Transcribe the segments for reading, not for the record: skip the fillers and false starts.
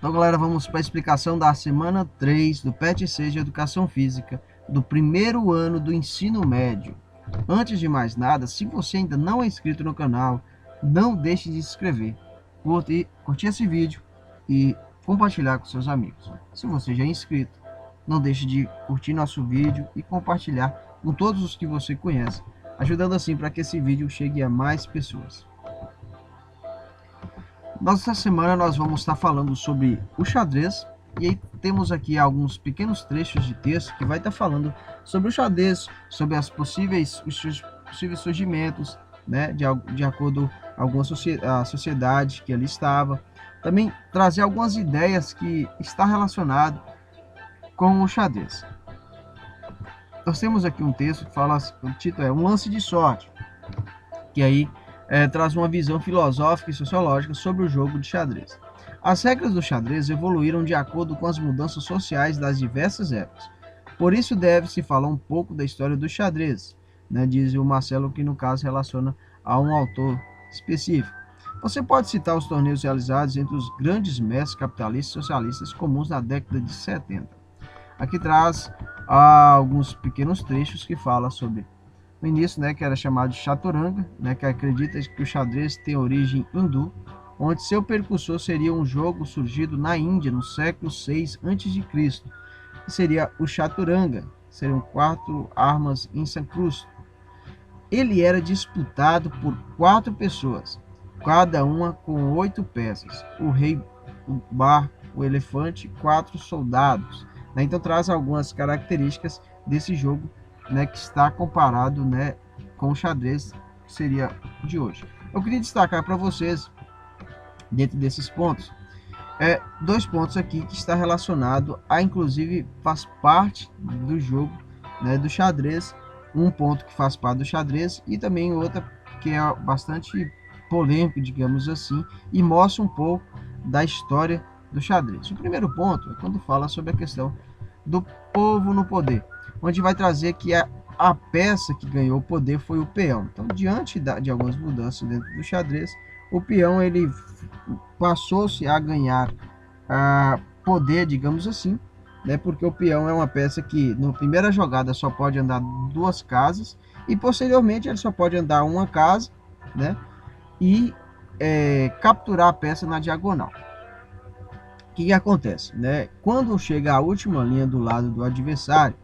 Então, galera, vamos para a explicação da semana 3 do PET 6 de Educação Física do primeiro ano do ensino médio. Antes de mais nada, se você ainda não é inscrito no canal, não deixe de se inscrever, curtir esse vídeo e compartilhar com seus amigos. Se você já é inscrito, não deixe de curtir nosso vídeo e compartilhar com todos os que você conhece, ajudando assim para que esse vídeo chegue a mais pessoas. Nessa semana nós vamos estar falando sobre o xadrez, e aí temos aqui alguns pequenos trechos de texto que vai estar falando sobre o xadrez, sobre os possíveis surgimentos, né, de acordo com a sociedade que ali estava. Também trazer algumas ideias que está relacionado com o xadrez. Nós temos aqui um texto que fala, o título é Um Lance de Sorte, que aí traz uma visão filosófica e sociológica sobre o jogo de xadrez. As regras do xadrez evoluíram de acordo com as mudanças sociais das diversas épocas. Por isso deve-se falar um pouco da história do xadrez, né, diz o Marcelo, que no caso relaciona a um autor específico. Você pode citar os torneios realizados entre os grandes mestres capitalistas e socialistas comuns na década de 70. Aqui traz alguns pequenos trechos que falam sobre o início, né, que era chamado de chaturanga, né, que acredita que o xadrez tem origem hindu, onde seu precursor seria um jogo surgido na Índia no século VI a.C., que seria o chaturanga, seriam 4 armas incrustadas. Ele era disputado por 4 pessoas, cada uma com 8 peças, o rei, o barco, o elefante, 4 soldados. Né? Então traz algumas características desse jogo, né, que está comparado, né, com o xadrez que seria de hoje. Eu queria destacar para vocês, dentro desses pontos, 2 pontos aqui que está relacionado a, inclusive, faz parte do jogo, né, do xadrez, um ponto que faz parte do xadrez e também outra que é bastante polêmico, digamos assim, e mostra um pouco da história do xadrez. O primeiro ponto é quando fala sobre a questão do povo no poder, onde vai trazer que a peça que ganhou o poder foi o peão. Então, diante de algumas mudanças dentro do xadrez, o peão ele passou-se a ganhar poder, digamos assim, né, porque o peão é uma peça que, na primeira jogada, só pode andar 2 casas, e posteriormente ele só pode andar 1 casa, né, e capturar a peça na diagonal. O que acontece? Né? Quando chega a última linha do lado do adversário,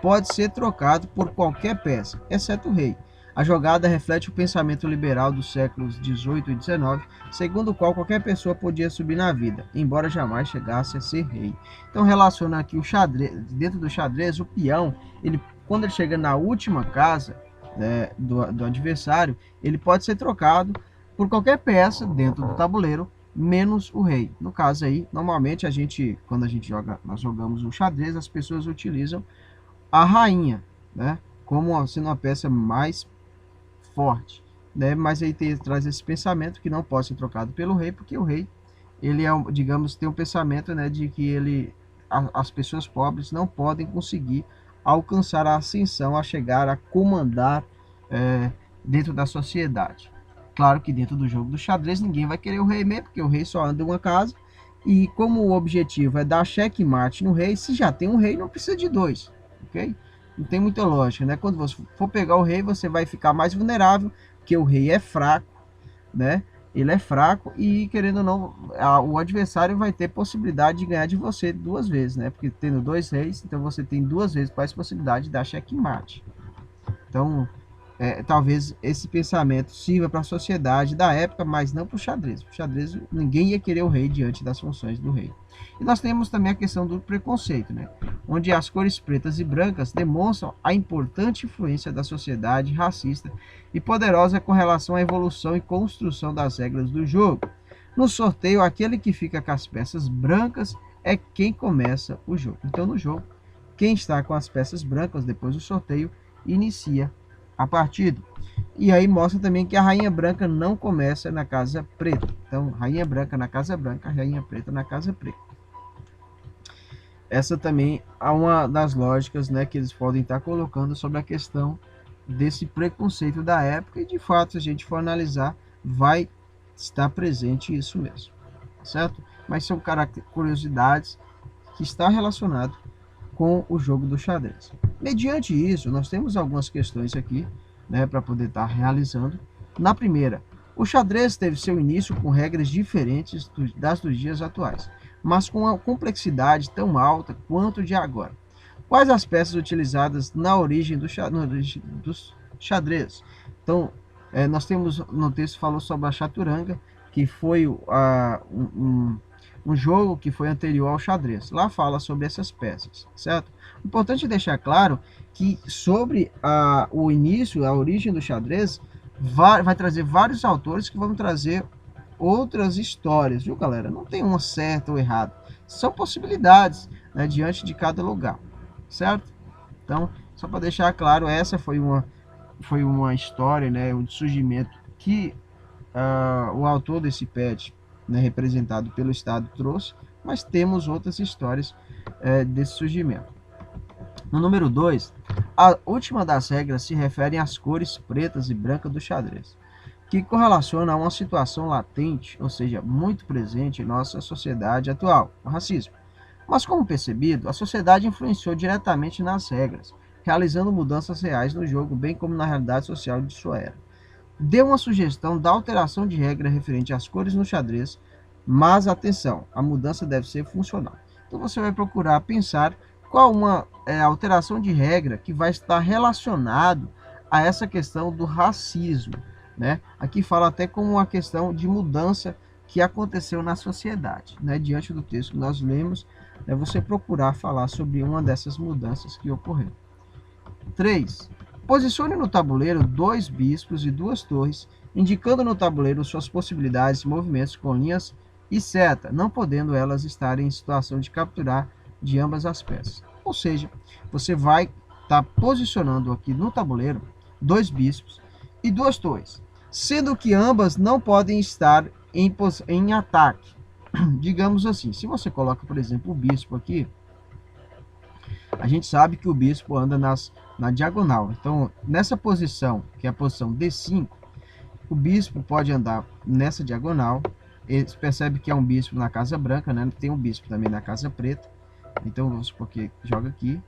pode ser trocado por qualquer peça, exceto o rei. A jogada reflete o pensamento liberal dos séculos XVIII e XIX, segundo o qual qualquer pessoa podia subir na vida, embora jamais chegasse a ser rei. Então relaciona aqui o xadrez, dentro do xadrez, o peão, quando ele chega na última casa, né, do adversário, ele pode ser trocado por qualquer peça dentro do tabuleiro, menos o rei. No caso aí, normalmente quando a gente joga, nós jogamos o xadrez, as pessoas utilizam a rainha, né, como sendo uma peça mais forte, né? Mas aí traz esse pensamento que não pode ser trocado pelo rei, porque o rei, ele digamos, tem um pensamento, né, de que as pessoas pobres não podem conseguir alcançar a ascensão, a chegar a comandar dentro da sociedade. Claro que dentro do jogo do xadrez ninguém vai querer o rei mesmo, porque o rei só anda uma casa, e como o objetivo é dar checkmate no rei, se já tem um rei, não precisa de 2, ok? Não tem muita lógica, né? Quando você for pegar o rei, você vai ficar mais vulnerável, porque o rei é fraco, né? Ele é fraco e, querendo ou não, o adversário vai ter possibilidade de ganhar de você 2 vezes, né? Porque tendo 2 reis, então você tem 2 vezes mais possibilidade de dar checkmate. Então, talvez esse pensamento sirva para a sociedade da época, mas não para o xadrez. O xadrez, ninguém ia querer o rei diante das funções do rei. E nós temos também a questão do preconceito, né? Onde as cores pretas e brancas demonstram a importante influência da sociedade racista e poderosa com relação à evolução e construção das regras do jogo. No sorteio, aquele que fica com as peças brancas é quem começa o jogo. Então, no jogo, quem está com as peças brancas depois do sorteio inicia a partida. E aí mostra também que a rainha branca não começa na casa preta. Então, rainha branca na casa branca, rainha preta na casa preta. Essa também é uma das lógicas, né, que eles podem estar colocando sobre a questão desse preconceito da época, e de fato, se a gente for analisar, vai estar presente isso mesmo, certo? mas são curiosidades que está relacionado com o jogo do xadrez. Mediante isso, nós temos algumas questões aqui, né, para poder estar realizando. Na primeira, o xadrez teve seu início com regras diferentes das dos dias atuais, mas com uma complexidade tão alta quanto de agora. Quais as peças utilizadas na origem do xadrez? Então, nós temos no texto falou sobre a chaturanga, que foi um jogo que foi anterior ao xadrez. Lá fala sobre essas peças, certo? Importante deixar claro que sobre o início, a origem do xadrez, vai trazer vários autores que vão trazer outras histórias, viu, galera? Não tem uma certa ou errada. São possibilidades, né, diante de cada lugar, certo? Então, só para deixar claro, essa foi uma história, né, um surgimento que o autor desse pet, né, representado pelo Estado, trouxe, mas temos outras histórias desse surgimento. No número 2, a última das regras se refere às cores pretas e brancas do xadrez, que correlaciona a uma situação latente, ou seja, muito presente em nossa sociedade atual, o racismo. Mas, como percebido, a sociedade influenciou diretamente nas regras, realizando mudanças reais no jogo, bem como na realidade social de sua era. Deu uma sugestão da alteração de regra referente às cores no xadrez, mas atenção, a mudança deve ser funcional. Então você vai procurar pensar qual uma alteração de regra que vai estar relacionado a essa questão do racismo, né? Aqui fala até como uma questão de mudança que aconteceu na sociedade, né? Diante do texto que nós lemos, é você procurar falar sobre uma dessas mudanças que ocorreram. 3. Posicione no tabuleiro 2 bispos e 2 torres, indicando no tabuleiro suas possibilidades de movimentos com linhas e seta, não podendo elas estar em situação de capturar de ambas as peças. Ou seja, você vai estar posicionando aqui no tabuleiro 2 bispos e 2 torres, sendo que ambas não podem estar em ataque. Digamos assim, se você coloca, por exemplo, o bispo aqui, a gente sabe que o bispo anda na diagonal. Então, nessa posição, que é a posição D5, o bispo pode andar nessa diagonal. Ele percebe que é um bispo na casa branca, né? Tem um bispo também na casa preta. Então, vamos supor que joga aqui.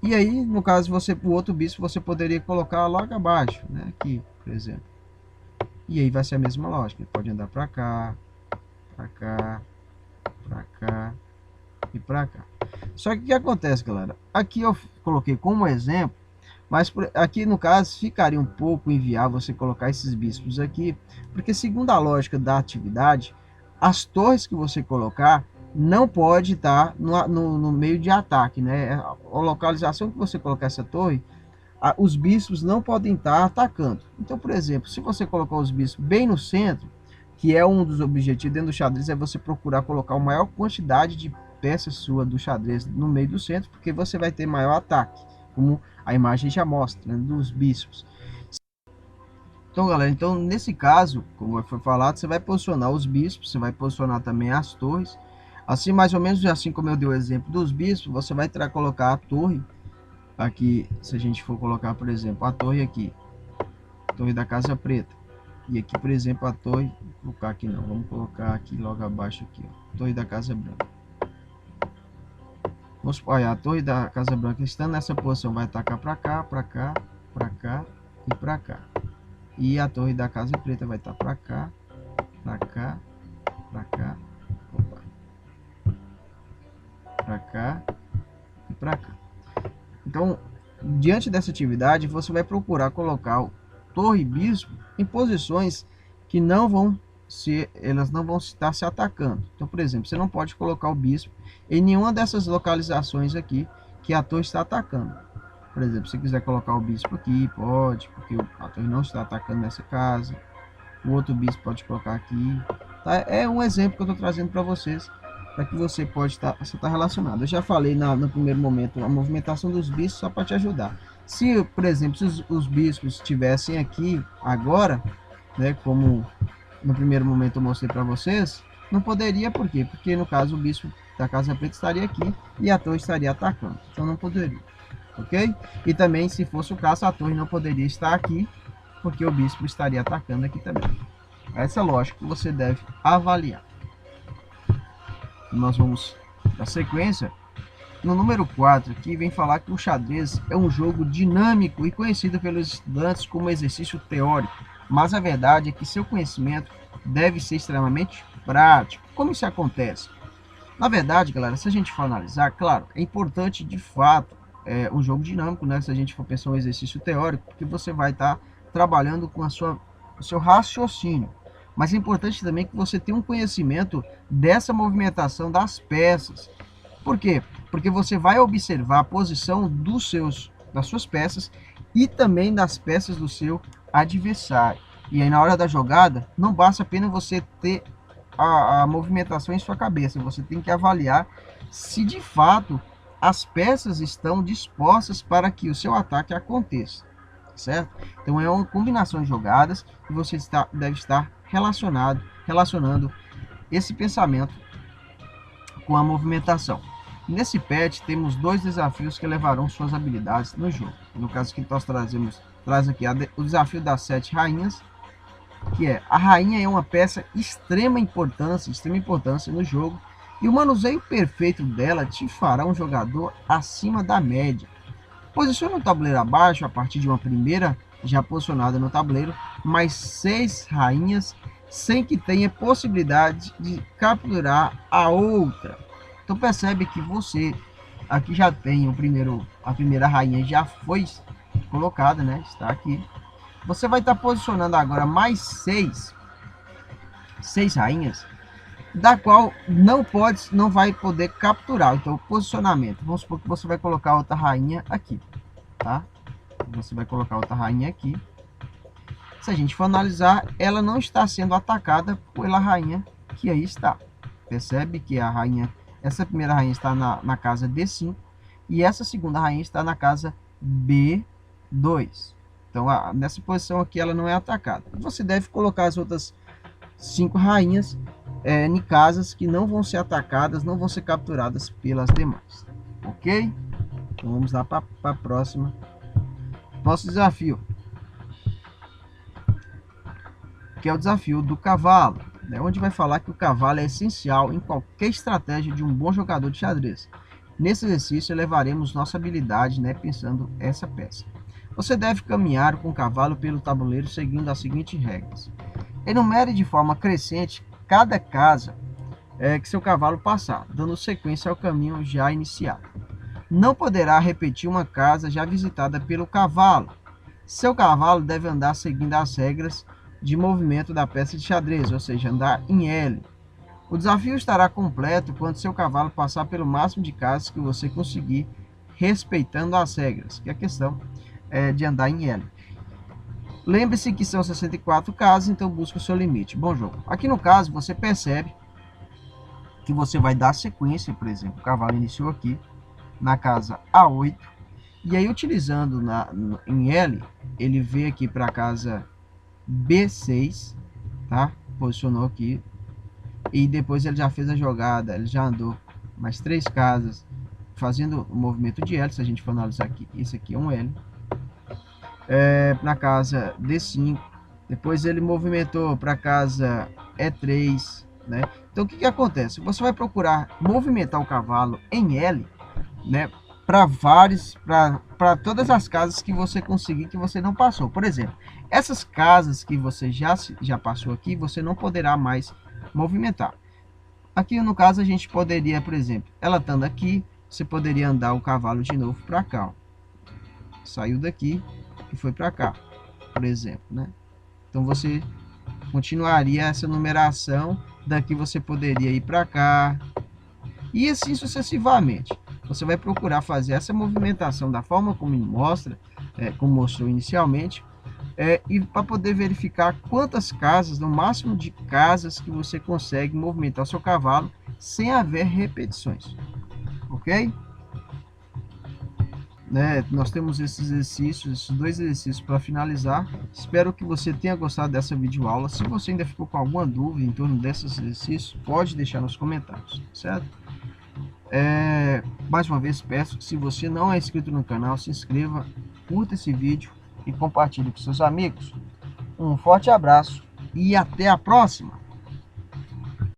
E aí, no caso, o outro bispo você poderia colocar logo abaixo, né? Aqui, por exemplo. E aí vai ser a mesma lógica. Ele pode andar para cá, para cá, para cá e para cá. Só que o que acontece, galera? Aqui eu coloquei como exemplo, mas aqui no caso ficaria um pouco inviável você colocar esses bispos aqui, porque segundo a lógica da atividade, as torres que você colocar não pode estar no meio de ataque, né? A localização que você colocar essa torre, os bispos não podem estar atacando. Então, por exemplo, se você colocar os bispos bem no centro, que é um dos objetivos dentro do xadrez, é você procurar colocar a maior quantidade de peças sua do xadrez no meio do centro, porque você vai ter maior ataque, como a imagem já mostra, né, dos bispos. Então, galera, nesse caso, como foi falado, você vai posicionar os bispos, você vai posicionar também as torres, assim, mais ou menos assim como eu dei o exemplo dos bispos, você vai colocar a torre aqui, se a gente for colocar, por exemplo, a torre aqui, torre da casa preta, e aqui, por exemplo, a torre, vou colocar aqui não, vamos colocar aqui logo abaixo aqui, ó, torre da casa branca. Vamos supor, a torre da casa branca estando nessa posição vai atacar para cá, para cá, para cá e para cá. E a torre da casa preta vai estar para cá, para cá, para cá, para cá e para cá. Então, diante dessa atividade, você vai procurar colocar o torre e bispo em posições que elas não vão estar se atacando. Então, por exemplo, você não pode colocar o bispo em nenhuma dessas localizações aqui que a torre está atacando. Por exemplo, se quiser colocar o bispo aqui, pode, porque a torre não está atacando nessa casa. O outro bispo pode colocar aqui. Tá? É um exemplo que eu estou trazendo para vocês, para que você pode estar relacionado. Eu já falei no primeiro momento a movimentação dos bispos só para te ajudar. Se, por exemplo, se os bispos estivessem aqui agora, né, como no primeiro momento eu mostrei para vocês, não poderia, por quê? Porque no caso o bispo da casa preta estaria aqui e a torre estaria atacando, então não poderia, ok? E também, se fosse o caso, a torre não poderia estar aqui, porque o bispo estaria atacando aqui também. Essa lógica que você deve avaliar. Nós vamos dar sequência. No número 4 aqui vem falar que o xadrez é um jogo dinâmico e conhecido pelos estudantes como exercício teórico, mas a verdade é que seu conhecimento deve ser extremamente prático. Como isso acontece? Na verdade, galera, se a gente for analisar, claro, é importante de fato um jogo dinâmico, né? Se a gente for pensar um exercício teórico, porque você vai estar trabalhando com o seu raciocínio. Mas é importante também que você tenha um conhecimento dessa movimentação das peças. Por quê? Porque você vai observar a posição das suas peças e também das peças do seu adversário. E aí na hora da jogada, não basta apenas você ter a movimentação em sua cabeça, você tem que avaliar se de fato as peças estão dispostas para que o seu ataque aconteça, certo? Então é uma combinação de jogadas e você deve estar relacionando esse pensamento com a movimentação. Nesse patch temos 2 desafios que levarão suas habilidades no jogo. No caso que nós traz aqui o desafio das 7 rainhas, que é a rainha é uma peça de extrema importância no jogo, e o manuseio perfeito dela te fará um jogador acima da média. Posicione o tabuleiro abaixo a partir de uma primeira já posicionada no tabuleiro, mais 6 rainhas, sem que tenha possibilidade de capturar a outra. Então percebe que você aqui já tem a primeira rainha já foi colocada, né? Está aqui. Você vai estar posicionando agora mais 6 rainhas, da qual não vai poder capturar. Então, posicionamento. Vamos supor que você vai colocar outra rainha aqui, tá? Você vai colocar outra rainha aqui. Se a gente for analisar, ela não está sendo atacada pela rainha que aí está. Percebe que essa primeira rainha está na casa D5 e essa segunda rainha está na casa B2. Então, nessa posição aqui, ela não é atacada. Você deve colocar as outras 5 rainhas em casas que não vão ser atacadas, não vão ser capturadas pelas demais. Ok? Então, vamos lá para a próxima. Nosso desafio, que é o desafio do cavalo, né? Onde vai falar que o cavalo é essencial em qualquer estratégia de um bom jogador de xadrez. Nesse exercício, elevaremos nossa habilidade, né, pensando essa peça. Você deve caminhar com o cavalo pelo tabuleiro seguindo as seguintes regras. Enumere de forma crescente cada casa que seu cavalo passar, dando sequência ao caminho já iniciado. Não poderá repetir uma casa já visitada pelo cavalo. Seu cavalo deve andar seguindo as regras de movimento da peça de xadrez, ou seja, andar em L. O desafio estará completo quando seu cavalo passar pelo máximo de casas que você conseguir, respeitando as regras, que é a questão de andar em L. Lembre-se que são 64 casas, então busque o seu limite. Bom jogo. Aqui no caso, você percebe que você vai dar sequência, por exemplo, o cavalo iniciou aqui na casa A8, e aí utilizando em L, ele veio aqui para a casa B6, tá? Posicionou aqui, e depois ele já fez a jogada, ele já andou mais 3 casas, fazendo o movimento de L. Se a gente for analisar aqui, esse aqui é um L. Na casa D5, depois ele movimentou para a casa E3, né? Então o que acontece? Você vai procurar movimentar o cavalo em L, né, para todas as casas que você conseguir, que você não passou. Por exemplo, essas casas que você já passou aqui, você não poderá mais movimentar. Aqui no caso a gente poderia, por exemplo, ela estando aqui, você poderia andar o cavalo de novo para cá, ó. Saiu daqui e foi para cá, por exemplo, né? Então você continuaria essa numeração, daqui você poderia ir para cá e assim sucessivamente. Você vai procurar fazer essa movimentação da forma como mostra, como mostrou inicialmente, e para poder verificar quantas casas, no máximo de casas que você consegue movimentar o seu cavalo sem haver repetições, ok? Nós temos esses 2 exercícios para finalizar. Espero que você tenha gostado dessa videoaula. Se você ainda ficou com alguma dúvida em torno desses exercícios, pode deixar nos comentários, certo? Mais uma vez peço que, se você não é inscrito no canal, se inscreva, curta esse vídeo e compartilhe com seus amigos. Um forte abraço e até a próxima!